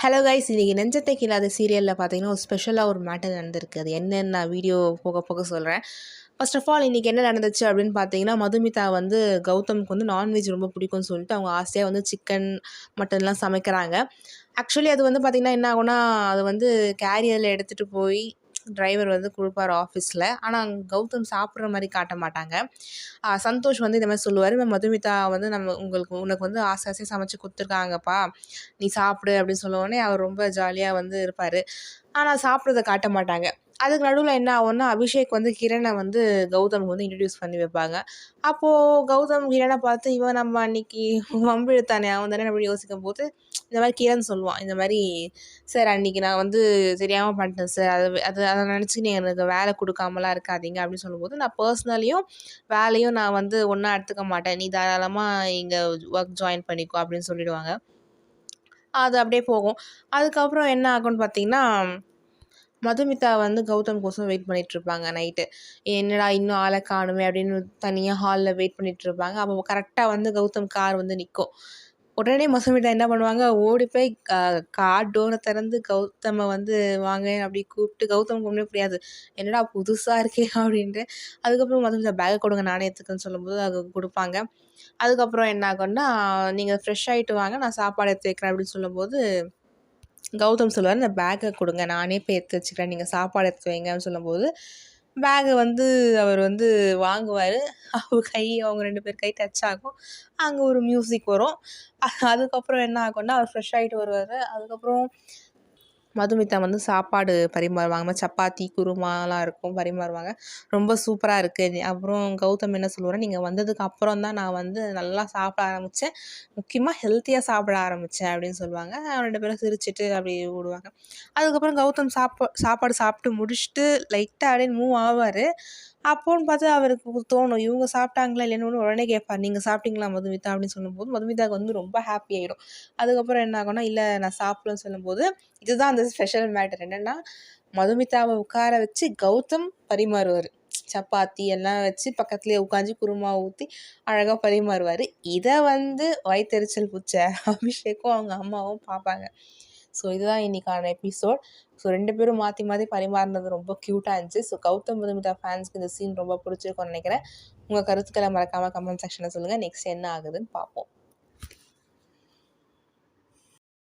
Hello guys, இன்றைக்கி நெஞ்சத்தை கில்லாத சீரியலில் பார்த்தீங்கன்னா ஒரு ஸ்பெஷலாக ஒரு மேட்டர் நடந்திருக்கு. அது என்னன்னு நான் வீடியோ போக போக சொல்கிறேன். ஃபர்ஸ்ட் ஆஃப் ஆல் இன்றைக்கி என்ன நடந்துச்சு அப்படின்னு பார்த்தீங்கன்னா, மதுமிதா வந்து கௌதமுக்கு வந்து நான்வெஜ் ரொம்ப பிடிக்கும்னு சொல்லிட்டு அவங்க ஆசையாக வந்து சிக்கன் மட்டன்லாம் சமைக்கிறாங்க. ஆக்சுவலி அது வந்து பார்த்திங்கன்னா என்ன ஆகும்னா, அது வந்து கேரியரில் எடுத்துகிட்டு போய் டிரைவர் வந்து கொடுப்பார் ஆஃபீஸில். ஆனால் கௌதம் சாப்பிட்ற மாதிரி காட்ட மாட்டாங்க. சந்தோஷ் வந்து இந்த மாதிரி சொல்லுவார், மதுமிதா வந்து உனக்கு வந்து ஆசை ஆசையாக சமைச்சு கொடுத்துருக்காங்கப்பா, நீ சாப்பிடு அப்படின்னு சொல்லுவோடனே அவர் ரொம்ப ஜாலியாக வந்து இருப்பார். ஆனால் சாப்பிட்றத காட்ட மாட்டாங்க. அதுக்கு நடுவில் என்ன ஆகும்னா, அபிஷேக் வந்து கிரணை வந்து கௌதமுக்கு வந்து இன்ட்ரடியூஸ் பண்ணி வைப்பாங்க. அப்போது கௌதம் கிரணை பார்த்து இவன் நம்ம அன்னைக்கு வம்பு இழுத்தானே அவன் தானே அப்படி யோசிக்கும் போது இந்த மாதிரி கிரண் சொல்லுவான், இந்த மாதிரி சார் அன்றைக்கி நான் வந்து தெரியாமல் பண்ணிட்டேன் சார், அதை நினச்சி நீங்கள் எனக்கு வேலை கொடுக்காமலாம் இருக்காதீங்க அப்படின்னு சொல்லும்போது, நான் பர்சனலியும் வேலையும் நான் வந்து ஒன்றா எடுத்துக்க மாட்டேன், நீ தாராளமாக இங்கே ஒர்க் ஜாயின் பண்ணிக்கோ அப்படின்னு சொல்லிடுவாங்க. அது அப்படியே போகும். அதுக்கப்புறம் என்ன ஆகும்னு பார்த்தீங்கன்னா, மதுமிதா வந்து கௌதம் கோசம் வெயிட் பண்ணிகிட்ருப்பாங்க நைட்டு. என்னடா இன்னும் ஆளை காணுமே அப்படின்னு தனியாக ஹாலில் வெயிட் பண்ணிகிட்ருப்பாங்க. அப்போ கரெக்டாக வந்து கௌதம் கார் வந்து நிற்கும். உடனே மதுமிதா என்ன பண்ணுவாங்க, ஓடி போய் கார் டோரை திறந்து கௌதமை வந்து வாங்க அப்படி கூப்பிட்டு, கௌதமுக்கு ஒன்றுமே புரியாது, என்னடா புதுசாக இருக்கே அப்படின்ட்டு. அதுக்கப்புறம் மதுமிதா பேக்கை கொடுங்க நானே எடுத்துக்கன்னு சொல்லும்போது அது கொடுப்பாங்க. அதுக்கப்புறம் என்ன ஆகும்னா, நீங்கள் ஃப்ரெஷ் ஆகிட்டு வாங்க, நான் சாப்பாடு எடுத்து வைக்கிறேன் அப்படின்னு சொல்லும்போது கௌதம் சொல்லுவார், இந்த பேக்கை கொடுங்க நானே போய் எடுத்து வச்சுக்கிறேன், நீங்கள் சாப்பாடு எடுத்து வைங்கன்னு சொல்லும்போது பேக்கை வந்து அவர் வந்து வாங்குவார். அவங்க 2 பேர் கை டச் ஆகும். அங்கே ஒரு மியூசிக் வரும். அதுக்கப்புறம் என்ன ஆகும்னா, அவர் ஃப்ரெஷ் ஆகிட்டு வருவார். அதுக்கப்புறம் மதுமிதா வந்து சாப்பாடு பரிமாறுவாங்க. சப்பாத்தி குருமாலாம் இருக்கும், பரிமாறுவாங்க. ரொம்ப சூப்பராக இருக்குது. அப்புறம் கௌதம் என்ன சொல்லுவார், நீங்கள் வந்ததுக்கு அப்புறம் தான் நான் வந்து நல்லா சாப்பிட ஆரம்பித்தேன், முக்கியமாக ஹெல்த்தியாக சாப்பிட ஆரம்பித்தேன் அப்படின்னு சொல்லுவாங்க. 2 பேரும் சிரிச்சுட்டு அப்படி விடுவாங்க. அதுக்கப்புறம் கௌதம் சாப்பாடு சாப்பிட்டு முடிச்சுட்டு லைட்டாக அப்படின்னு மூவ் ஆவார். அப்போன்னு பார்த்து அவருக்கு தோணும், இவங்க சாப்பிட்டாங்களா இல்லைன்னு உடனே கேட்பார், நீங்கள் சாப்பிட்டீங்களா மதுமிதா அப்படின்னு சொல்லும்போது மதுமிதாவுக்கு வந்து ரொம்ப ஹாப்பி ஆகிடும். அதுக்கப்புறம் என்ன ஆகும்னா, இல்லை நான் சாப்பிடலன்னு சொல்லும்போது இதுதான் அந்த ஸ்பெஷல் மேட்டர். என்னென்னா, மதுமிதாவை உட்கார வச்சு கௌதம் பரிமாறுவார். சப்பாத்தி எல்லாம் வச்சு பக்கத்துலேயே உட்காந்து குருமா ஊற்றி அழகாக பரிமாறுவார். இதை வந்து வயிற்றெரிச்சல் பிடிச்ச அபிஷேக்கும் அவங்க அம்மாவும் பார்ப்பாங்க. ஸோ இதுதான் இன்றைக்கான எபிசோட். ஸோ 2 பேரும் மாற்றி மாற்றி பரிமாறினது ரொம்ப க்யூட்டாக இருந்துச்சு. ஸோ கௌதம் மதுமிதா ஃபேன்ஸ்க்கு இந்த சீன் ரொம்ப பிடிச்சிருக்கும்னு நினைக்கிறேன். உங்கள் கருத்துக்களை மறக்காமல் கமெண்ட் செக்ஷனில் சொல்லுங்கள். நெக்ஸ்ட் என்ன ஆகுதுன்னு பார்ப்போம்.